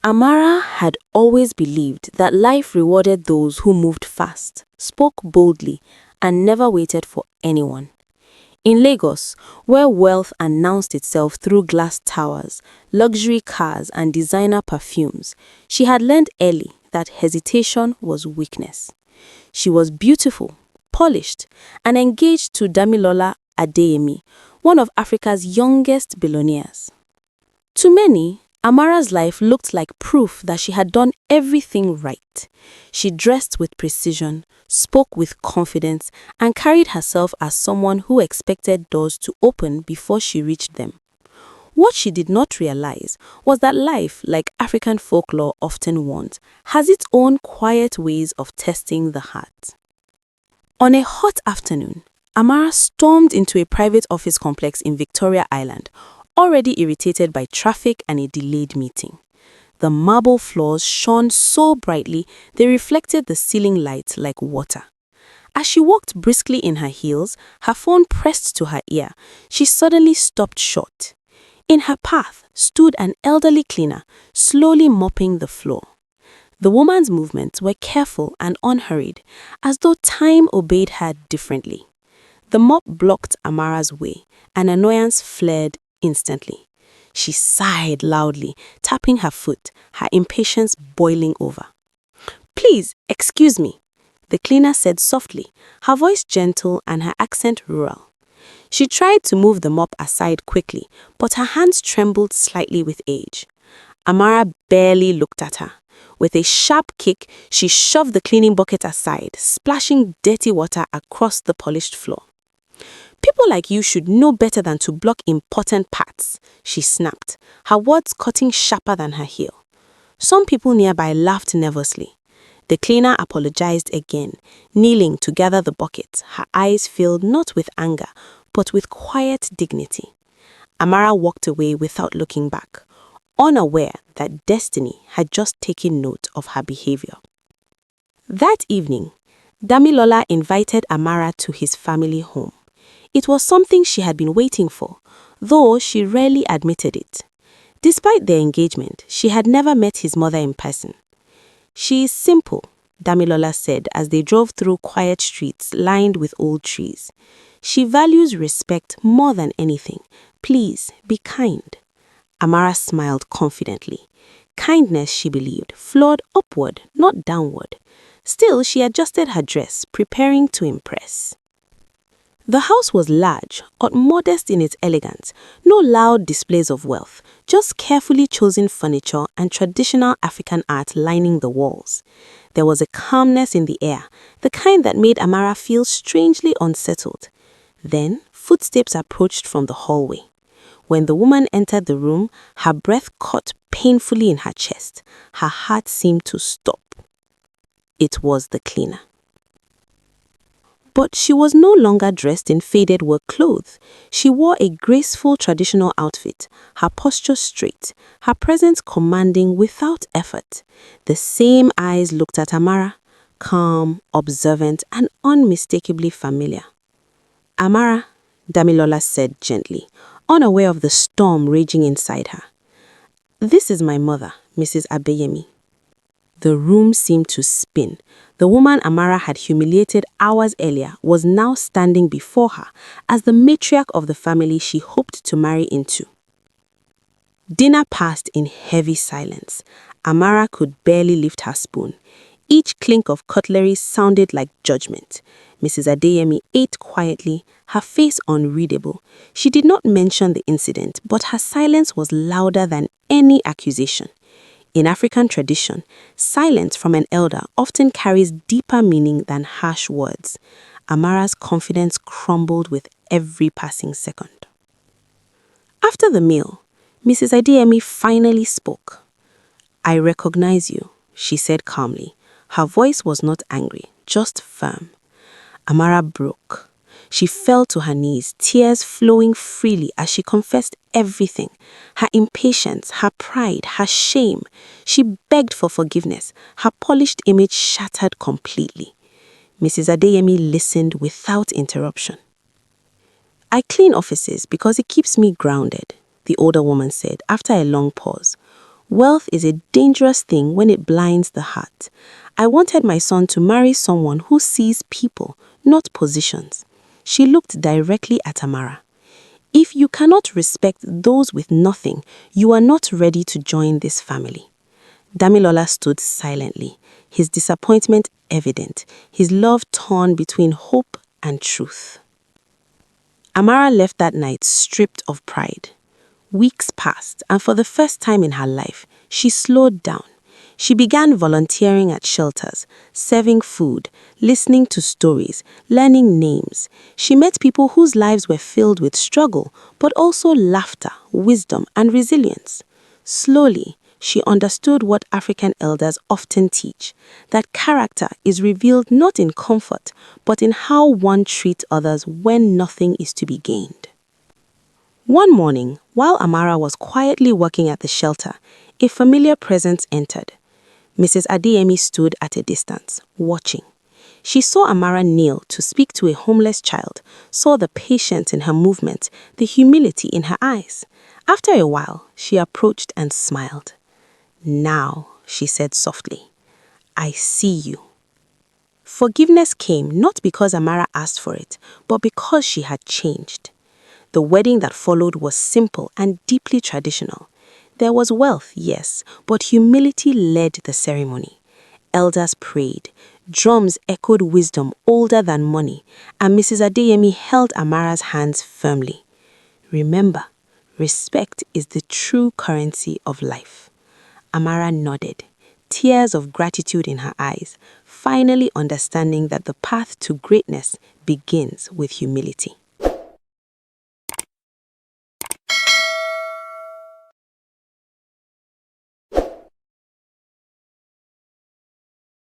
Amara had always believed that life rewarded those who moved fast, spoke boldly, and never waited for anyone. In Lagos, where wealth announced itself through glass towers, luxury cars, and designer perfumes, she had learned early that hesitation was weakness. She was beautiful, polished, and engaged to DAMILOLA ADEYEMI, one of Africa's youngest billionaires. To many, Amara's life looked like proof that she had done everything right. She dressed with precision, spoke with confidence, and carried herself as someone who expected doors to open before she reached them. What she did not realize was that life, like African folklore often warns, has its own quiet ways of testing the heart. On a hot afternoon, Amara stormed into a private office complex in Victoria Island, already irritated by traffic and a delayed meeting. The marble floors shone so brightly they reflected the ceiling light like water. As she walked briskly in her heels, her phone pressed to her ear, she suddenly stopped short. In her path stood an elderly cleaner, slowly mopping the floor. The woman's movements were careful and unhurried, as though time obeyed her differently. The mop blocked Amara's way, and annoyance flared instantly. She sighed loudly, tapping her foot, her impatience boiling over. "Please, excuse me," the cleaner said softly, her voice gentle and her accent rural. She tried to move the mop aside quickly, but her hands trembled slightly with age. Amara barely looked at her. With a sharp kick, she shoved the cleaning bucket aside, splashing dirty water across the polished floor. "People like you should know better than to block important parts," she snapped, her words cutting sharper than her heel. Some people nearby laughed nervously. The cleaner apologized again, kneeling to gather the bucket, her eyes filled not with anger, but with quiet dignity. Amara walked away without looking back, unaware that destiny had just taken note of her behavior. That evening, Damilola invited Amara to his family home. It was something she had been waiting for, though she rarely admitted it. Despite their engagement, she had never met his mother in person. "She is simple," Damilola said as they drove through quiet streets lined with old trees. "She values respect more than anything. Please, be kind." Amara smiled confidently. Kindness, she believed, flowed upward, not downward. Still, she adjusted her dress, preparing to impress. The house was large, but modest in its elegance. No loud displays of wealth, just carefully chosen furniture and traditional African art lining the walls. There was a calmness in the air, the kind that made Amara feel strangely unsettled. Then, footsteps approached from the hallway. When the woman entered the room, her breath caught painfully in her chest. Her heart seemed to stop. It was the cleaner. But she was no longer dressed in faded work clothes. She wore a graceful traditional outfit, her posture straight, her presence commanding without effort. The same eyes looked at Amara, calm, observant, and unmistakably familiar. "Amara," Damilola said gently, unaware of the storm raging inside her. "This is my mother, Mrs. Adeyemi." The room seemed to spin. The woman Amara had humiliated hours earlier was now standing before her as the matriarch of the family she hoped to marry into. Dinner passed in heavy silence. Amara could barely lift her spoon. Each clink of cutlery sounded like judgment. Mrs. Adeyemi ate quietly, her face unreadable. She did not mention the incident, but her silence was louder than any accusation. In African tradition, silence from an elder often carries deeper meaning than harsh words. Amara's confidence crumbled with every passing second. After the meal, Mrs. Adeyemi finally spoke. "I recognize you," she said calmly. Her voice was not angry, just firm. Amara broke. She fell to her knees, tears flowing freely as she confessed everything. Her impatience, her pride, her shame. She begged for forgiveness. Her polished image shattered completely. Mrs. Adeyemi listened without interruption. "I clean offices because it keeps me grounded," the older woman said after a long pause. Wealth is a dangerous thing when it blinds the heart. I wanted my son to marry someone who sees people, not positions. She looked directly at AMARA. If you cannot respect those with nothing, you are not ready to join this family. DAMILOLA stood silently, his disappointment evident, his love torn between hope and truth. AMARA left that night stripped of pride. Weeks passed, and for the first time in her life, she slowed down. She began volunteering at shelters, serving food, listening to stories, learning names. She met people whose lives were filled with struggle, but also laughter, wisdom, and resilience. Slowly, she understood what African elders often teach, that character is revealed not in comfort, but in how one treats others when nothing is to be gained. One morning, while AMARA was quietly working at the shelter, a familiar presence entered. Mrs. ADEYEMI stood at a distance, watching. She saw AMARA kneel to speak to a homeless child, saw the patience in her movement, the humility in her eyes. After a while, she approached and smiled. "Now," she said softly, "I see you." Forgiveness came not because AMARA asked for it, but because she had changed. The wedding that followed was simple and deeply traditional. There was wealth, yes, but humility led the ceremony. Elders prayed, drums echoed wisdom older than money, and Mrs. ADEYEMI held AMARA's hands firmly. Remember, respect is the true currency of life. AMARA nodded, tears of gratitude in her eyes, finally understanding that the path to greatness begins with humility.